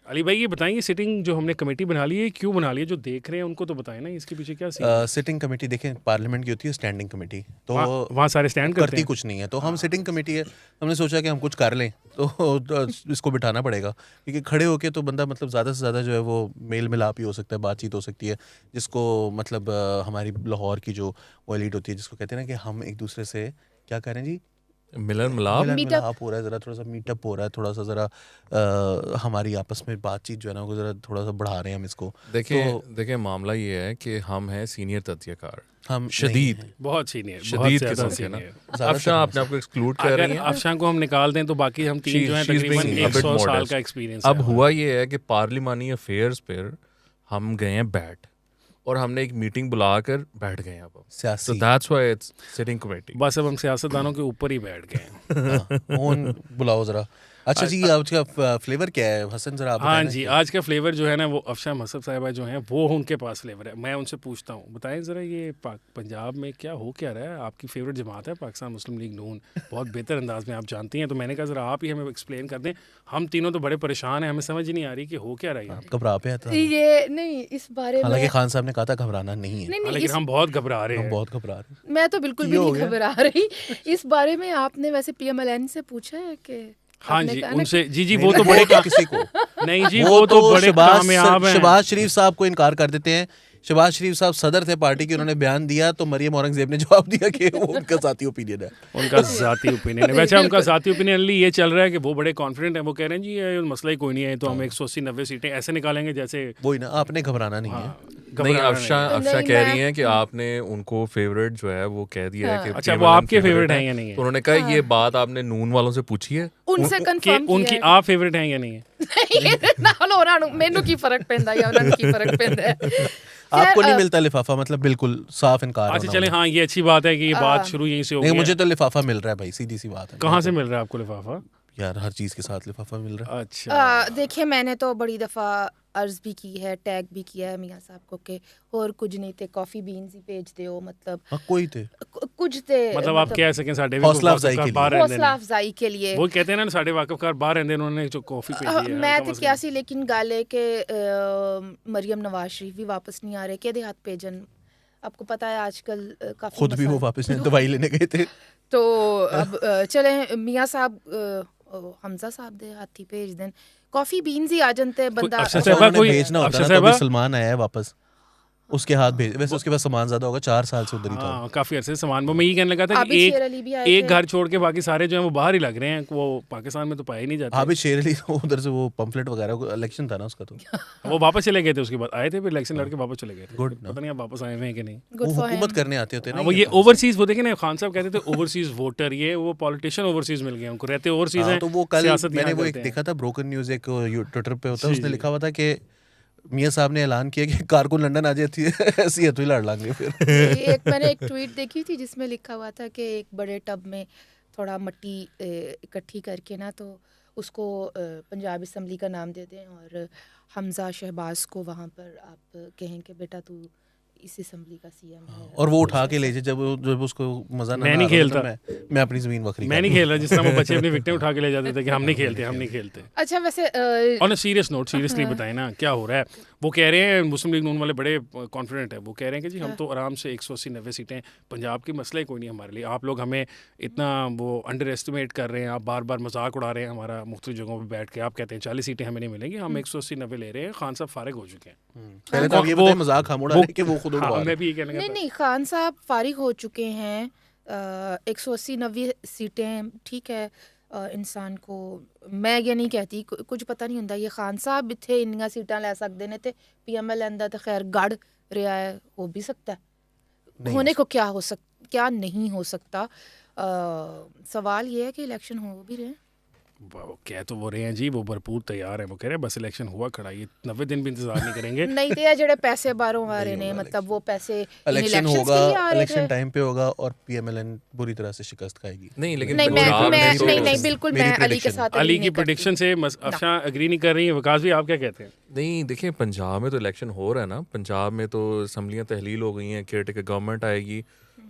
अली भाई ये बताएंगे सिटिंग जो हमने कमेटी बना ली है क्यों बना ली है, जो देख रहे हैं उनको तो बताएं ना इसके पीछे क्या सीन है। सिटिंग कमेटी देखें, पार्लियामेंट की होती है स्टैंडिंग कमेटी, तो वहाँ सारे स्टैंड करते करती हैं। कुछ नहीं है। तो हम सिटिंग कमेटी है, हमने सोचा कि हम कुछ कर लें तो इसको बिठाना पड़ेगा, क्योंकि खड़े होके तो बंदा मतलब ज़्यादा से ज़्यादा जो है वो मेल मिलाप ही हो सकता है, बातचीत हो सकती है, जिसको मतलब हमारी लाहौर की जो वो एलीट होती है जिसको कहते हैं ना कि हम एक दूसरे से क्या कह रहे हैं जी, मिलन मिलाप मिलाप हो रहा है, ज़रा थोड़ा सा मीटअप हो रहा है, थोड़ा सा ज़रा हमारी आपस में बातचीत जो है ना वो ज़रा थोड़ा सा बढ़ा रहे हैं हम इसको। देखिए मामला ये है कि हम हैं सीनियर तथ्यकार, हम शदीद बहुत सीनियर, शदीद किस्म के ना। अफशां अपने आप को एक्सक्लूड कर रही अगर हैं। अफशां को हम निकाल दें तो बाकी हम तीन जो हैं She's तकरीबन being a bit 100 साल modest. का एक्सपीरियंस अब हुआ ये है कि पार्लिमानी अफेयर्स पर हम गए हैं बैठ, और हमने एक मीटिंग बुलाकर बैठ गए हैं अब। तो सियासी that's why it's sitting committee. बस अब हम सियासतदानों के ऊपर ही बैठ गए हैं। फोन बुलाओ ज़रा। अच्छा जी, आज का फ्लेवर क्या है हसन, ज़रा आप हाँ बताएं ना जी, कि- आज का फ्लेवर जो है ना वो अफशां मसद साहिबा जो हैं वो उनके पास फ्लेवर है। मैं उनसे पूछता हूँ, बताएं ज़रा ये पंजाब में क्या हो क्या रहा है। आपकी फेवरेट जमात है पाकिस्तान मुस्लिम लीग नून, बहुत बेहतर अंदाज में आप जानती हैं, तो मैंने कहा ज़रा आप ही हमें एक्सप्लेन कर दें। हम तीनों तो बड़े परेशान हैं, हमें समझ ही नहीं आ रही कि हो क्या रहा है। आप घबरा पे था, ये नहीं इस बारे में, हालांकि खान साहब ने कहा था घबराना नहीं है, नहीं लेकिन हम बहुत घबरा रहे हम हैं। बहुत घबरा रहे हैं। मैं तो बिल्कुल भी ये हो नहीं गया? घबरा रही इस बारे में। आपने वैसे पीएमएलएन से पूछा है कि हाँ आपने जी, कहा ना उनसे जी नहीं, वो तो नहीं, बड़े किसी को नहीं जी वो तो बड़े कामयाब हैं। शहबाज शरीफ साहब को इनकार कर देते हैं। शहबाज शरीफ साहब सदर थे पार्टी के, उन्होंने बयान दिया तो मरियम औरंगजेब ने जवाब दिया कि वो उनका ज़ाती ओपिनियन है। उनका ज़ाती ओपिनियन है। वैसे उनका ज़ाती ओपिनियन ये चल रहा है कि वो बड़े कॉन्फिडेंट हैं। वो कह रहे हैं जी ये मसला ही कोई नहीं है, तो हम 180-90 सीटें ऐसे निकालेंगे जैसे वही ना, आपने घबराना नहीं है। नहीं, घबराना अफशां नहीं, कह मैं- रही हैं कि आपने उनको फेवरेट जो है वो कह दिया है कि अच्छा, वो PMLN आपके फेवरेट हैं या नहीं है? तो उन्होंने कहा ये बात आपने नून वालों से पूछी है। उनसे कि कंफर्म उनकी आप फेवरेट हैं या नहीं है? मैनू की फर्क पैंदा या उन्होंने की फर्क पैंदा है। आपको नहीं मिलता लिफाफा, मतलब बिल्कुल साफ इनकार अच्छा होना चले, होना। हाँ ये अच्छी बात है कि ये बात शुरू यहीं से हो नहीं, गई मुझे है। तो लिफाफा मिल रहा है भाई, सीधी सी बात है। कहाँ से मिल रहा है आपको लिफाफा? यार हर चीज के साथ लिफाफा मिल रहा है। अच्छा देखिए मैंने तो बड़ी दफ़ा अर्ज़ भी की है, टैग भी किया है मियाँ साहब को कि और कुछ नहीं थे, कॉफ़ी बीन्स ही भेज दो, मतलब हाँ कोई थे, कुछ थे, मतलब आप कह सकें साढ़े हौसला अफजाई के लिए। बाहर रहने हौसला अफजाई के लिए। वो कहते हैं ना साढ़े वाकफकार बाहर रहते हैं, उन्होंने जो कॉफ़ी भेजी है। मैं तो क्या सी, लेकिन गल है कि मरियम नवाज शरीफ भी वापस नहीं आ रहे, के हाथ भेजन। आपको पता है आजकल काफ़ी खुद भी वो वापस दवाई लेने गए थे। तो अब चले मियाँ साहब हमजा साहब दे हाथी भेज दें, कॉफी बीन्स ही आ जानते बंदा। अफसर अच्छा, साहबा उन्होंने कोई भेजना होता अफसर ना, तो अभी साहबा सलमान आया है वापस, उसके हाथ भेज। वैसे उसके पास सामान ज्यादा होगा, 4 साल से उधर ही था। हाँ काफ़ी अरसे सामान। वो मैं ये कहने लगा था आबिद कि शेर अली भी आए एक थे। घर छोड़ के बाकी सारे जो हैं वो बाहर ही लग रहे हैं, वो पाकिस्तान में तो पाए ही नहीं जाते। आबिद शेर अली तो उधर से वो पंफलेट वगैरह, इलेक्शन था ना उसका, तो वो वापस चले गए थे, उसके बाद आए थे, फिर इलेक्शन लड़के वापस चले गए थे। Good, पता नहीं आप वापस आए हुए हैं कि नहीं। वो गुड फॉर हुकूमत करने आते होते हैं ना। वो ये ओवरसीज, वो देखे ना खान साहब कहते थे ओवरसीज वोटर, ये वो पॉलिटिशियन ओवरसीज मिल गए उनको, रहते ओवरसीज हाँ, हैं। तो वो कल सियासत मैंने यहाँ वो एक करते हैं। देखा था, ब्रोकन न्यूज़ एक ट्विटर पे होता है, जी, उसने जी। लिखा हुआ था कि मियाँ साहब ने ऐलान किया कि कारकुन लंदन आ जाती है, ऐसी हथुई लड़ लाएंगे फिर। एक मैंने एक ट्वीट देखी थी जिसमें लिखा हुआ था कि एक बड़े टब में थोड़ा मिट्टी इकट्ठी करके ना, तो उसको पंजाब असम्बली का नाम दे दें और हमजा शहबाज को वहाँ पर आप कहें कि बेटा तू इस असम्बली का सीएम है, और वो उठा के ले जाए, जब उसको मजा ना मैं आ नहीं रहा होता, खेलता। मैं अपनी जमीन बकरी मैं नहीं खेल रहा, जिस तरह वो बच्चे अपनी विकेटें उठा के ले जाते थे कि हम नहीं खेलते, हम नहीं खेलते। अच्छा वैसे on a serious note, seriously बताएं ना क्या हो रहा है। वो कह रहे हैं मुस्लिम लीग नून वाले बड़े कॉन्फिडेंट है, वो कह रहे हैं कि जी हम तो आराम से 180-90 सीटें, पंजाब की मसला ही कोई नहीं हमारे लिए। आप लोग हमें इतना वो अंडर एस्टिमेट कर रहे हैं, आप बार बार मजाक उड़ा रहे हैं हमारा मुख्तलिफ जगहों पर बैठ के। आप कहते हैं 40 सीटें हमें नहीं मिलेंगी, हम 180-90 ले रहे हैं। खान साहब फारिग हो चुके हैं। पहले तो आप ये वो- बताएं, मजाक हम उड़ा रहे हैं कि वो खुद उड़वा हाँ, रहे हैं। मैं भी ये कहने नहीं लगा था। नहीं खान साहब फारिग हो चुके हैं। 180-90 सीटें ठीक है। इंसान को मैं ये नहीं कहती, कुछ पता नहीं होता, ये खान साहब इतने इन्नियां सीटां ले सकते ने, ते PMLN दा तो खैर गढ़ रहा है, हो भी सकता है, नहीं होने को क्या नहीं हो सकता। सवाल ये है कि इलेक्शन हो भी रहे हैं। वो कह तो वो रहे हैं जी, वो भरपूर तैयार है। वो कह रहे हैं बस इलेक्शन हुआ खड़ा, ये 90 दिन भी इंतजार नहीं करेंगे। नहीं तो जेडे पैसे बाहरों आ रहे ने, मतलब वो पैसे इलेक्शन elections होगा, के लिए आ रहे इलेक्शन थे। टाइम पे होगा और PMLN बुरी तरह से शिकस्त खाएगी। नहीं लेकिन नहीं पंजाब में तो- नहीं बिल्कुल मेरी मैं अली के prediction साथ अली agree की नहीं करती। प्रेडिक्शन से अफशां एग्री नहीं कर रही है। विकास भी आप क्या कहते हैं? नहीं देखिए, पंजाब में तो इलेक्शन हो रहा है ना। पंजाब में तो असम्बलियाँ तहलील हो गई हैं, केयरटेकर गवर्नमेंट आएगी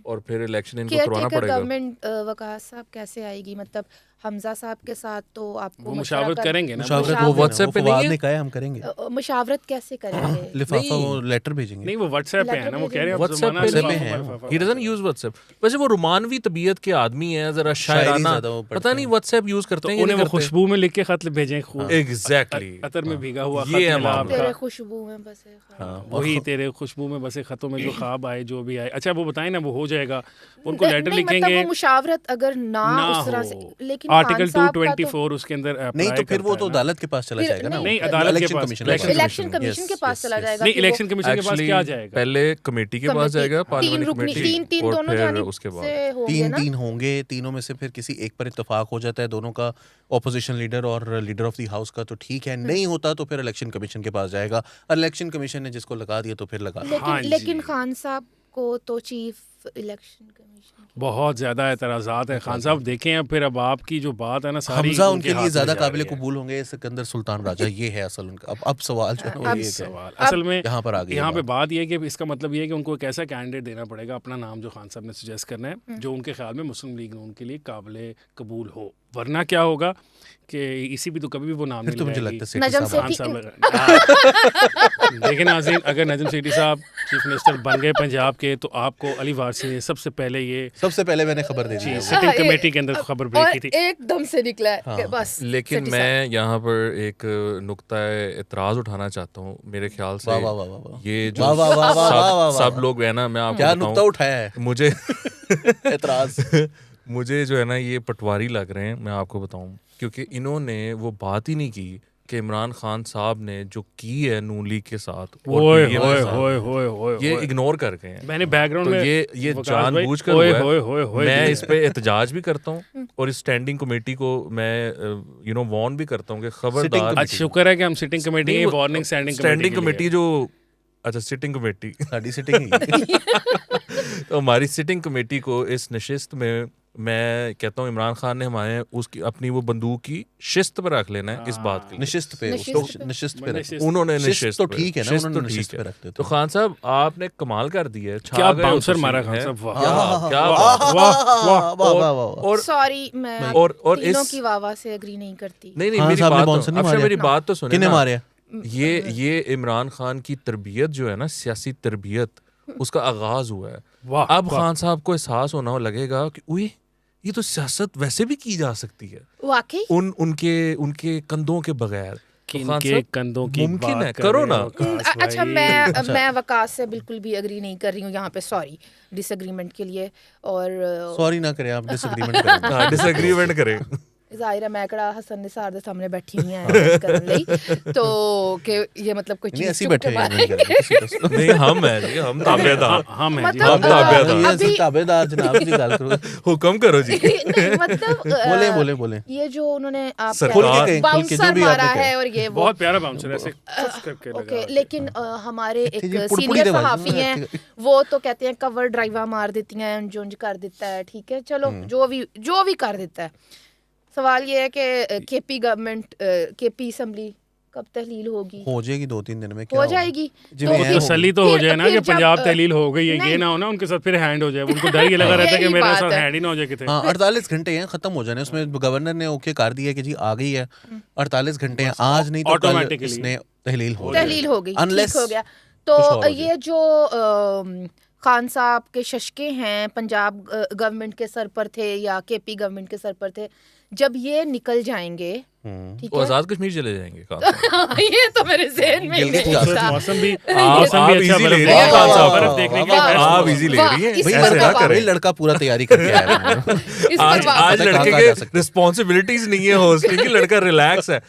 और फिर इलेक्शन इनको करवाना केयरटेकर पड़ेगा। गवर्नमेंट वकास साहब कैसे आएगी? मतलब हमजा साहब के साथ तो आपको वो मशवरा मुशावरत करेंगे ना, मुशावरत वो वो WhatsApp पे नहीं फवाद है? ने कहा है हम करेंगे, मुशावरत कैसे करेंगे? लिफाफा वो लेटर भेजेंगे। नहीं वो व्हाट्सएप पे है ना, वो कह रहे हैं अब WhatsApp ज़माना पे लिफाफा नहीं है। लिफाफा। He doesn't use WhatsApp. वैसे वो रोमानवी तबीयत के आदमी है, जरा शायरी शायराना, ज़्यादा वो पढ़ते पता नहीं हैं। व्हाट्सएप यूज करते तो हैं या उन्हें नहीं वो करते। खुशबू में लिख के खत भेजें, खूब एग्जैक्टली अतर में भीगा हुआ ये है खत मिला मामला। तेरे आपका। खुशबू में बसे ख्वाब। हाँ, वही तेरे खुशबू में बसे खतों में जो ख्वाब आए, जो भी आए। अच्छा वो बताएं ना, वो हो जाएगा, उनको लेटर नहीं, मतलब लिखेंगे वो मुशावरत अगर ना ना उस तरह से, हो। लेकिन आर्टिकल खान साहब का तो 224 उसके अंदर नहीं तो फिर वो तो अदालत अदालत के पास चला फिर जाएगा ना, नहीं, वो अदालत के इलेक्शन पास, कमीशन इलेक्शन इलेक्शन कमीशन के पास चला जाएगा नहीं, कि वो इलेक्शन कमीशन के पास Actually, क्या जाएगा? पहले कमेटी के पास कमेटी, जाएगा, तीन पार्लियामेंट रुकनी, कमेटी, तीन और दोनों फिर जानिब उसके बाद से होंगे ना। तीन होंगे, तीनों में से फिर किसी एक पर इत्तेफाक हो जाता है दोनों का, ऑपोजिशन लीडर और लीडर ऑफ द हाउस का, तो ठीक है। नहीं होता तो फिर इलेक्शन कमीशन के पास जाएगा, और इलेक्शन कमीशन ने जिसको लगा दिया तो फिर लगा दिया। हाँ लेकिन जी। खान साहब को तो चीफ इलेक्शन कमीशन बहुत ज्यादा एतराज़ात हैं खान साहब। देखें अब फिर, अब आपकी जो बात है ना सारी हमजा उनके उनके हाथ लिए में ज्यादा जा काबिल रही है। कबूल होंगे, सिकंदर सुल्तान राजा, ये है असल उनका। अब सवाल जो है वो अब ये है सवाल असल में यहाँ पर आ गई यहाँ पे बात। बात ये है कि इसका मतलब ये है कि उनको एक ऐसा कैंडिडेट देना पड़ेगा, अपना नाम जो खान साहब ने सजेस्ट करना है, जो उनके ख्याल में मुस्लिम लीग नून के लिए काबिल कबूल हो। वरना क्या होगा कि इसी भी तो कभी भी वो नाम फिर नहीं तो मुझे लगाएगी। लगता है नजम सेठी साहब खान सेठी- साहब लगा देखिए नाज़रीन, अगर नजम सेठी साहब चीफ मिनिस्टर बन गए पंजाब के, तो आपको अली वारसी ने सबसे पहले ये सबसे पहले मैंने खबर दे दी जी है। सिटिंग कमेटी के अंदर खबर ब्रेक और की थी। एकदम से निकला है कि हाँ। बस लेकिन सेठी मैं यहाँ पर एक नुक्ता एतराज़ उठाना चाहता हूँ। मेरे ख्याल से वाह वाह वाह वाह वाह। ये जो वाह वाह वाह वाह वाह वाह सब वाह। सब लोग है ना, मैं आपको क्या नुक्ता बताऊं, उठाया है मुझे एतराज। मुझे जो है ना ये पटवारी लग रहे हैं, मैं आपको बताऊं, क्योंकि इन्होंने वो बात ही नहीं की कि इमरान खान साहब ने जो की है नून लीग के साथ और ओए PDM होए के साथ, होए होए होए ये होए। इग्नोर कर गए हैं। मैंने बैकग्राउंड तो में ये वकास भाई, जानबूझकर ओए हुआ है। होए होए होए मैं दिया। इस पे एहतजाज भी करता हूँ और इस स्टैंडिंग कमेटी को मैं वार्न भी करता हूँ कि खबरदार। आज शुक्र है कि हम सिटिंग कमेटी नहीं, की वो वार्निंग स्टैंडिंग स्टैंडिंग कमेटी जो अच्छा सिटिंग कमेटी साडी सिटिंग ही। तो हमारी सिटिंग कमेटी को इस नशिस्त में मैं कहता हूँ इमरान खान ने हमारे उसकी अपनी वो बंदूक की शिस्त पर रख लेना है इस बात के लिए। निशिस्त पे निशिस्त उसको पे। निशिस्त पे रखो। उन्होंने शिस्त निशिस्त तो पे- ठीक है ना, शिस्त उन्होंने तो निशिस्त ठीक पे है। रखते तो थे। खान साहब आपने कमाल कर दिया है, छा क्या गए हो बाउंसर तस्वीर मारा में, खान हैं? साहब, वाह। क्या क्या वाह, बात है। वाह वाह वाह वाह वाह। और सॉरी मैं और तीनों इस की वाह से एग्री नहीं करती। नहीं नहीं खान मेरी साहब ने बात बाउंसर नहीं अच्छा मारे? मेरी बात तो सुने किन्हें ना। मारे? ये इमरान खान की तरबियत जो है ना, सियासी तरबियत, उसका आगाज हुआ है। वाह, अब वाह। खान साहब को एहसास होना लगेगा कि उई ये तो सियासत वैसे भी की जा सकती है वाकई उनके कंधों के बगैर। तो खान किनके साहब, कंधों की मुमकिन बात है, कर करो रहे ना। हो वकास अच्छा भाई? मैं वकास से बिल्कुल भी एग्री नहीं कर रही हूँ यहाँ पे, सॉरी डिसएग्रीमेंट के लिए। और सॉरी ना करें आप, डिसएग्रीमेंट करें। हाँ, डिसएग्रीमेंट करें। ਜ਼ਾਹਿਰ ਮੈਂ ਕਿਹੜਾ ਹਸਨ ਨਿਸਾਰ ਦੇ ਸਾਹਮਣੇ ਬੈਠੀ ਹੋਈ ਹਾਂ ਕਰਨ ਲਈ तो कि ये मतलब कोई नहीं चीज ऐसे चुप बैठे के हैं मारे नहीं करेंगे। नहीं हम हैं जी, हम ताबेदार। हम हैं जी, मतलब, हम ताबेदार। ये अभी- ताबेदार जनाब जी गाल करो। हुक्म करो जी। नहीं, मतलब बोले बोले बोले। ये जो उन्होंने आप सरकार- खुल के कहें, खुल के जो बाउंसर भी मारा आपने है कहा। और ये वो बहुत प्यारा बाउंसर ऐसे चुप करके लगा ओके, के। लेकिन हमारे एक जी, पुड़पुड़ी सीनियर दे बाजू सहाफी में हैं, वो तो कहते हैं कवर ड्राइवा मार देती हैं, जुंज कर देता है, ठीक है चलो जो भी कर देता है। सवाल ये है कि केपी गवर्नमेंट केपी असम्बली कब तहलील होगी? हो जाएगी 2-3 दिन में। हो जाएगी जी, तो मैं फिर- तसल्ली तो हो फिर- जाए ना फिर कि जब, पंजाब तहलील हो गई है, ये नहीं। ना हो ना उनके साथ फिर हैंड हो जाए। उनको डर ये लगा रहता है कि यही मेरे बात साथ है। हैंड ही ना हो जाए कितने। हाँ 48 घंटे हैं, खत्म हो जाने। उसमें गवर्नर ने ओके कर दिया कि जी आ गई है, 48 घंटे हैं, आज नहीं तो कल automatically इसने तहलील हो तहलील हो गई, Unless ठीक हो गया। कुछ और तो हो ये जो खान साहब के शशके हैं, पंजाब गवर्नमेंट के सर पर थे या केपी गवर्नमेंट के सर पर थे, जब ये निकल जाएंगे, ठीक वो है आजाद कश्मीर चले जाएंगे। खान साहब। ये तो मेरे जहन में ही गिलगित नहीं का था। मौसम भी आप अच्छा easy ले रही बर्फ हैं, खान साहब। बर्फ देखने के लिए वाह, best आप मौसम। इजी ले वाह, रही हैं, इस भाई पर ऐसे ना वाह, करें। लड़का पूरा तैयारी करके आया है। इस पर आज वाह। आज पता है लड़के कहाँ जा के सकते हैं। रिस्पॉन्सिबिलिटीज नहीं है होस्टिंग की, लड़का रिलैक्स है।